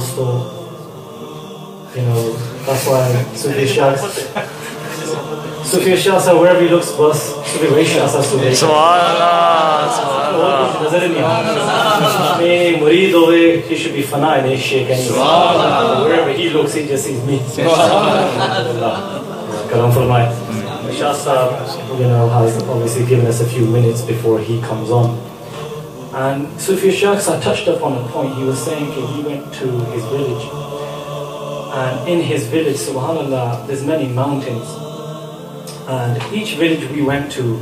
dosto. You know, that's why Sufi Shah said wherever he looks bus, Sufi Vaishya sa Sufi. Subhanallah, Subhanallah. He should be fana in his sheikh anyway. Wherever he looks, he just sees me. Karam Farmai. Shah Sahab, you know, has obviously given us a few minutes before he comes on. And Sufi Shah touched upon a point. He was saying he went to his village. And in his village, subhanAllah, there's many mountains. And each village we went to,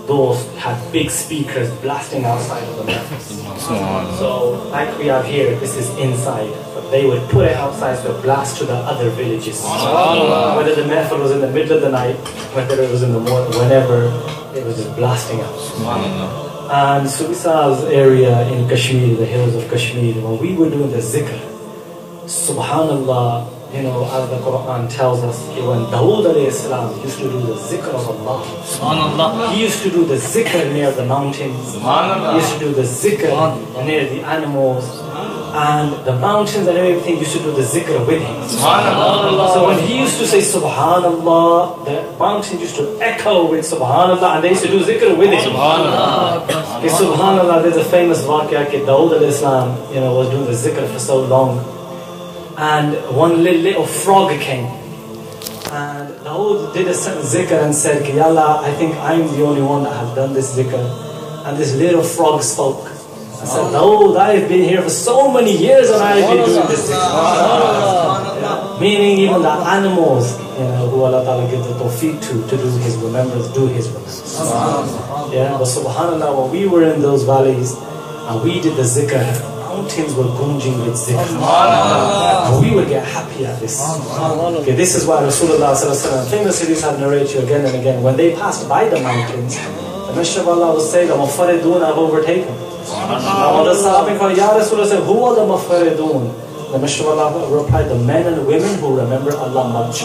those had big speakers blasting outside of the mosque. So, like we have here, this is inside. But they would put it outside to blast to the other villages. Whether the mehfil was in the middle of the night, whether it was in the morning, whenever, it was just blasting out. And Subisa's area in Kashmir, the hills of Kashmir, when we were doing the Zikr, Subhanallah, you know, as the Quran tells us, when Dawood alayhi salam used to do the Zikr of Allah, Subhanallah, he used to do the Zikr near the mountains, he used to do the Zikr near the animals, and the mountains and everything used to do the Zikr with him. Subhanallah. So when he used to say Subhanallah, the mountains used to echo with Subhanallah, and they used to do Zikr with him. Subhanallah. Subhanallah, there's a famous waqia that Dawood alayhi salam, you know, was doing the Zikr for so long. And one little frog came, and Dawood did a certain zikr and said, Ya Allah, I think I'm the only one that has done this zikr. And this little frog spoke. I said, Dawood, I've been here for so many years and I've been doing this zikr. Meaning even the animals, you know, who Allah Ta'ala gives the tawfiq to do his remembrance, do his remembrance. Yeah, but subhanAllah, when we were in those valleys and we did the zikr, mountains were gunjing with zikr. And we would get happy at this. Okay, this is why Rasulullah famous hadith have narrated you again and again. When they passed by the mountains, the Messenger of Allah would say, the Mufaridun have overtaken. Now when the Sahabi called, Ya Rasulullah said, who are the Mufaridun? The Messenger of Allah replied, the men and women who remember Allah much.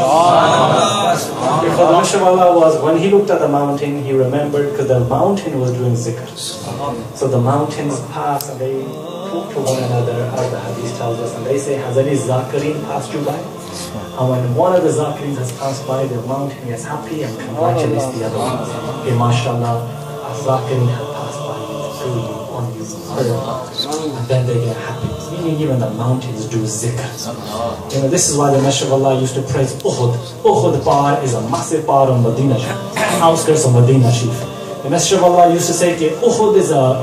Because the Messenger of Allah was, when he looked at the mountain, he remembered, because the mountain was doing zikr. So the mountains passed and they talk to one another, as the hadith tells us, and they say, has any Zakirin passed you by? And when one of the Zakirin has passed by, the mountain gets happy and congratulates the other one. Okay, mashallah, a Zakirin has passed by through you, on you, and then they get happy. Meaning even the mountains do zikr. You know, this is why the Messenger of Allah used to praise Uhud. Uhud bar is a massive bar on Medina, outskirts of Medina chief. The Messenger of Allah used to say, Uhud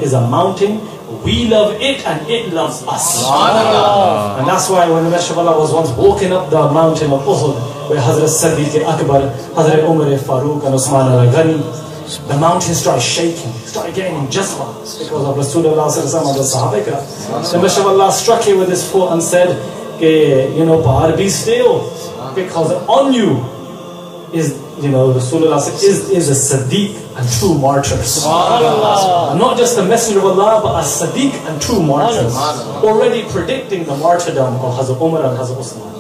is a mountain. We love it and it loves us. And that's why when the Messenger of Allah was once walking up the mountain of Uhud, where Hazrat Siddiq Akbar, Hazrat Umar Farooq and Usman al-Ghani, the mountain started shaking, started getting in jazba because of Rasulullah and the Sahaba. The Messenger of Allah struck it with his foot and said, you know, Bahar, be still, because on you is, you know, Rasulullah is a Siddiq and true martyrs. And not just the Messenger of Allah, but a Siddiq and true martyrs. Already predicting the martyrdom of Hazrat Umar and Hazrat Usman.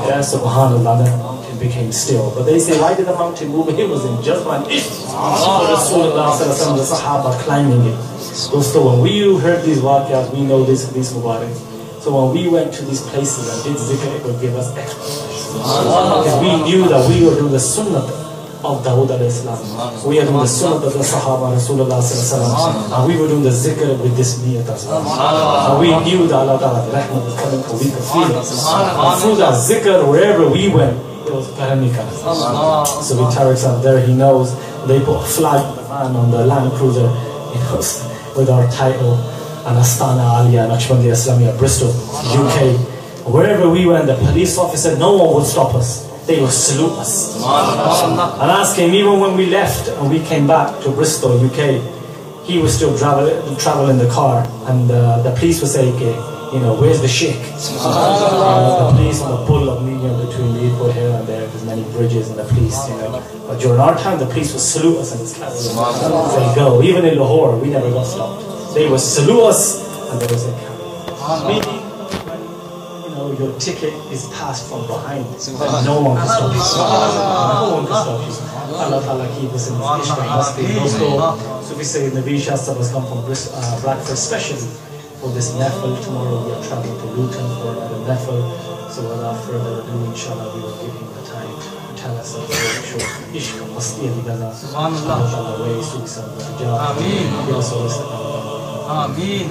Yeah, subhanAllah, the mountain became still. But they say, why did the mountain move? It was in Jazba and Rasulullah, the Sahaba climbing it. So when we heard these waqiyas, we know this Mubarak. So when we went to these places and did zikr, it would give us extra pleasure. Because we knew that we were doing the sunnah of Dawood alayhi salam. We are doing the sunnah of the Sahaba, Rasulullah sallallahu alaihi wasallam, and we were doing the zikr with this niyat as well. And we knew that Allah Ta'ala's rahmah was coming, so we could feel it. And through that zikr, wherever we went, it was paramika. So with Tariq Sahab there, he knows, they put a flag on the van on the Land Cruiser, you know, with our title, and Astana Aliyah, Naqshbandiya Islamiyah, Bristol, UK. Wherever we went, the police officer, no one would stop us. They would salute us. And ask him, even when we left and we came back to Bristol, UK, he was still traveling the car, and the police would say, okay, you know, where's the sheikh? The police on the pull of me, you know, between the airport here and there, there's many bridges and the police, you know. But during our time, the police would salute us and just say, go. Even in Lahore, we never got stopped. They would salute us and they would say, meaning, you know, your ticket is passed from behind, but no one can stop you. No one can stop you. Allah Ta'ala keep us in this ishq and must be. So we say Nabi Shah has come from Blackford especially. for this nafil. Tomorrow we are traveling to Luton for another nafil. So without further ado, inshallah, we will give him the time to tell us a very short ishq and masti and gaza. Subhanallah. Way suicide. Ameen. Ameen.